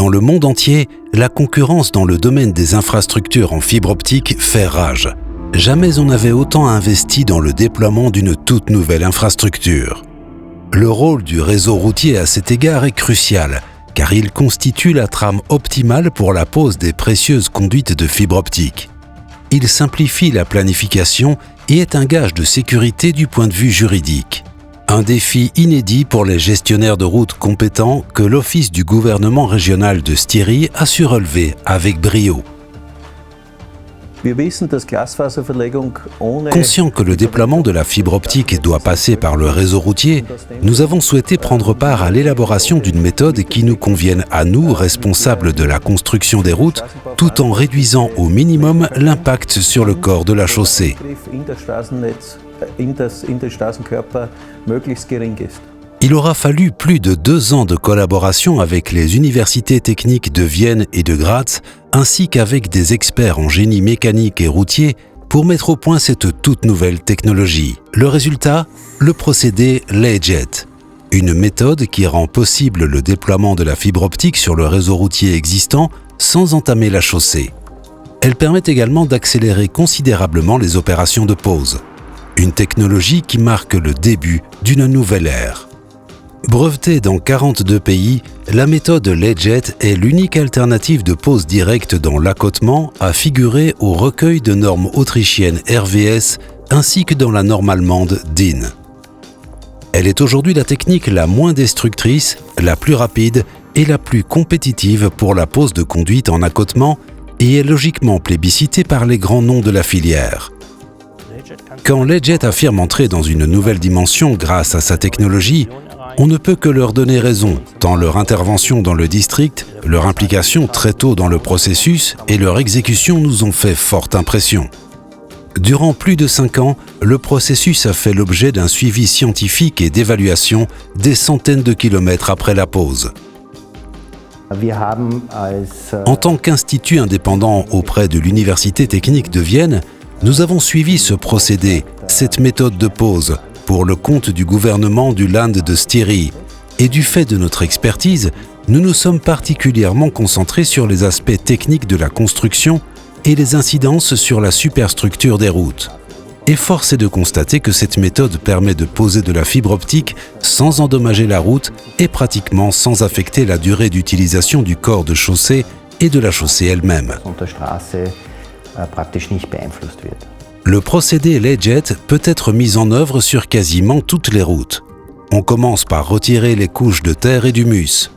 Dans le monde entier, la concurrence dans le domaine des infrastructures en fibre optique fait rage. Jamais on n'avait autant investi dans le déploiement d'une toute nouvelle infrastructure. Le rôle du réseau routier à cet égard est crucial, car il constitue la trame optimale pour la pose des précieuses conduites de fibre optique. Il simplifie la planification et est un gage de sécurité du point de vue juridique. Un défi inédit pour les gestionnaires de routes compétents que l'Office du gouvernement régional de Styrie a su relever avec brio. Conscient que le déploiement de la fibre optique doit passer par le réseau routier, nous avons souhaité prendre part à l'élaboration d'une méthode qui nous convienne à nous, responsables de la construction des routes, tout en réduisant au minimum l'impact sur le corps de la chaussée. Il aura fallu plus de 2 ans de collaboration avec les universités techniques de Vienne et de Graz, ainsi qu'avec des experts en génie mécanique et routier pour mettre au point cette toute nouvelle technologie. Le résultat, le procédé LayJet, une méthode qui rend possible le déploiement de la fibre optique sur le réseau routier existant sans entamer la chaussée. Elle permet également d'accélérer considérablement les opérations de pose. Une technologie qui marque le début d'une nouvelle ère. Brevetée dans 42 pays, la méthode LayJet est l'unique alternative de pose directe dans l'accotement à figurer au recueil de normes autrichiennes RVS ainsi que dans la norme allemande DIN. Elle est aujourd'hui la technique la moins destructrice, la plus rapide et la plus compétitive pour la pose de conduite en accotement et est logiquement plébiscitée par les grands noms de la filière. Quand LayJet affirme entrer dans une nouvelle dimension grâce à sa technologie, on ne peut que leur donner raison, tant leur intervention dans le district, leur implication très tôt dans le processus et leur exécution nous ont fait forte impression. Durant plus de 5 ans, le processus a fait l'objet d'un suivi scientifique et d'évaluation des centaines de kilomètres après la pose. En tant qu'institut indépendant auprès de l'Université technique de Vienne, nous avons suivi ce procédé, cette méthode de pose, pour le compte du gouvernement du Land de Styrie. Et du fait de notre expertise, nous nous sommes particulièrement concentrés sur les aspects techniques de la construction et les incidences sur la superstructure des routes. Et force est de constater que cette méthode permet de poser de la fibre optique sans endommager la route et pratiquement sans affecter la durée d'utilisation du corps de chaussée et de la chaussée elle-même. Le procédé LayJet peut être mis en œuvre sur quasiment toutes les routes. On commence par retirer les couches de terre et d'humus.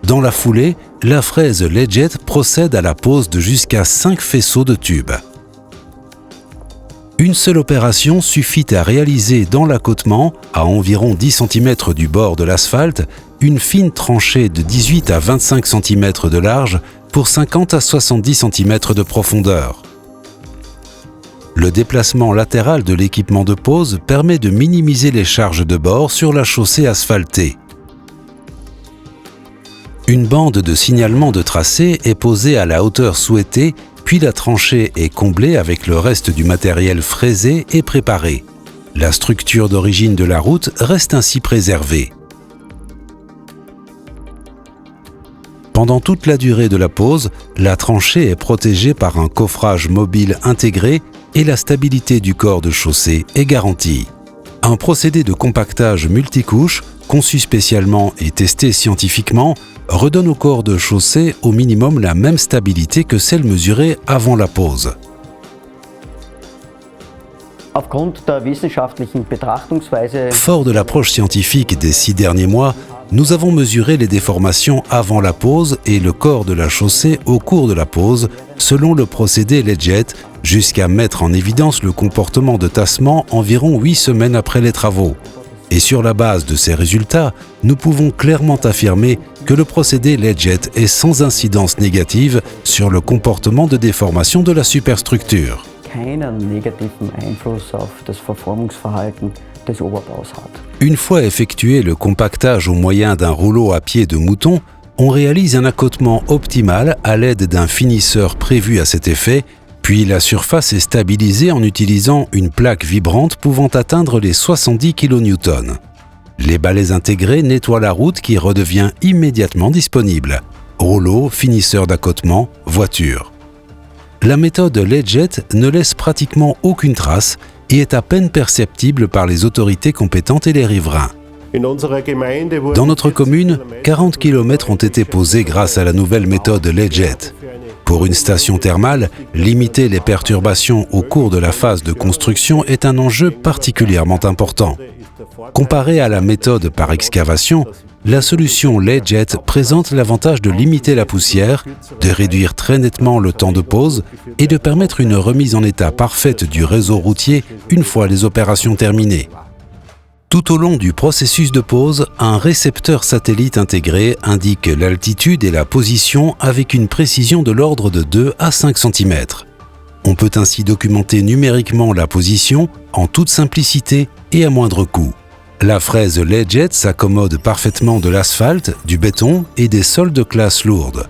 Dans la foulée, la fraise LayJet procède à la pose de jusqu'à 5 faisceaux de tubes. Une seule opération suffit à réaliser dans l'accotement, à environ 10 cm du bord de l'asphalte, une fine tranchée de 18 à 25 cm de large pour 50 à 70 cm de profondeur. Le déplacement latéral de l'équipement de pose permet de minimiser les charges de bord sur la chaussée asphaltée. Une bande de signalement de tracé est posée à la hauteur souhaitée, puis la tranchée est comblée avec le reste du matériel fraisé et préparé. La structure d'origine de la route reste ainsi préservée. Pendant toute la durée de la pose, la tranchée est protégée par un coffrage mobile intégré et la stabilité du corps de chaussée est garantie. Un procédé de compactage multicouche, conçu spécialement et testé scientifiquement, redonne au corps de chaussée au minimum la même stabilité que celle mesurée avant la pose. Fort de l'approche scientifique des 6 derniers mois, nous avons mesuré les déformations avant la pose et le corps de la chaussée au cours de la pose, selon le procédé LayJet, jusqu'à mettre en évidence le comportement de tassement environ 8 semaines après les travaux. Et sur la base de ces résultats, nous pouvons clairement affirmer que le procédé LayJet est sans incidence négative sur le comportement de déformation de la superstructure. Une fois effectué le compactage au moyen d'un rouleau à pied de mouton, on réalise un accotement optimal à l'aide d'un finisseur prévu à cet effet, puis la surface est stabilisée en utilisant une plaque vibrante pouvant atteindre les 70 kN. Les balais intégrés nettoient la route qui redevient immédiatement disponible. rouleaux, finisseurs d'accotement, voitures. La méthode Leadjet ne laisse pratiquement aucune trace et est à peine perceptible par les autorités compétentes et les riverains. Dans notre commune, 40 km ont été posés grâce à la nouvelle méthode Leadjet. Pour une station thermale, limiter les perturbations au cours de la phase de construction est un enjeu particulièrement important. Comparé à la méthode par excavation, la solution Leadjet présente l'avantage de limiter la poussière, de réduire très nettement le temps de pose et de permettre une remise en état parfaite du réseau routier une fois les opérations terminées. Tout au long du processus de pose, un récepteur satellite intégré indique l'altitude et la position avec une précision de l'ordre de 2 à 5 cm. On peut ainsi documenter numériquement la position en toute simplicité et à moindre coût. La fraise Leadjet s'accommode parfaitement de l'asphalte, du béton et des sols de classe lourde.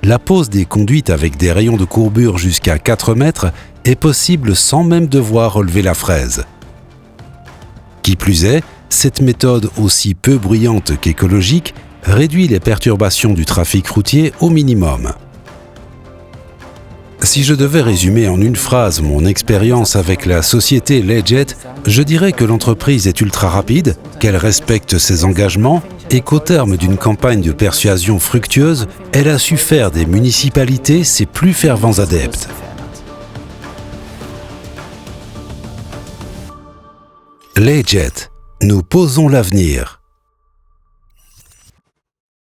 La pose des conduites avec des rayons de courbure jusqu'à 4 mètres est possible sans même devoir relever la fraise. Qui plus est, cette méthode aussi peu bruyante qu'écologique réduit les perturbations du trafic routier au minimum. Si je devais résumer en une phrase mon expérience avec la société Leadjet, je dirais que l'entreprise est ultra rapide, qu'elle respecte ses engagements et qu'au terme d'une campagne de persuasion fructueuse, elle a su faire des municipalités ses plus fervents adeptes. Leadjet, nous posons l'avenir.